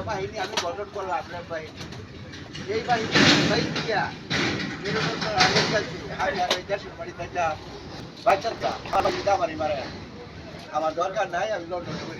বাহিনী আমি গঠন করলাম আপনার বাহিনী এই বাহিনী দিয়া আমার দরকার নাই আমি লন্ডন করে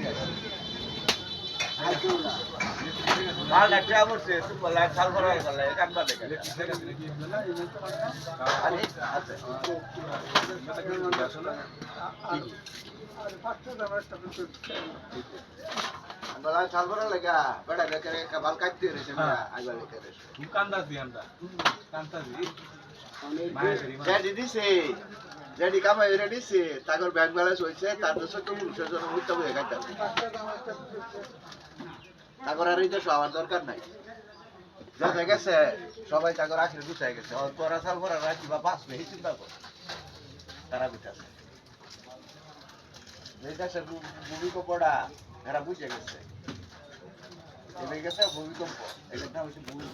যেটি কামাই হয়ে দিচ্ছে তাদের ব্যাংক ব্যালেন্স হয়েছে তার 200 জন উত্তম হয়ে গেছে তারপর আর এই দেশ আমার দরকার নাই যা গেছে সবাই তাকে আখের গুছাই গেছে তোরা সাল করা রাখি বা বাঁচবে এই চিন্তা কর তারা বুঝাছে এই দেশের ভূমিকম্পটা এরা বুঝে গেছে ভূমিকম্প এটার নাম হচ্ছে ভূমিকম্প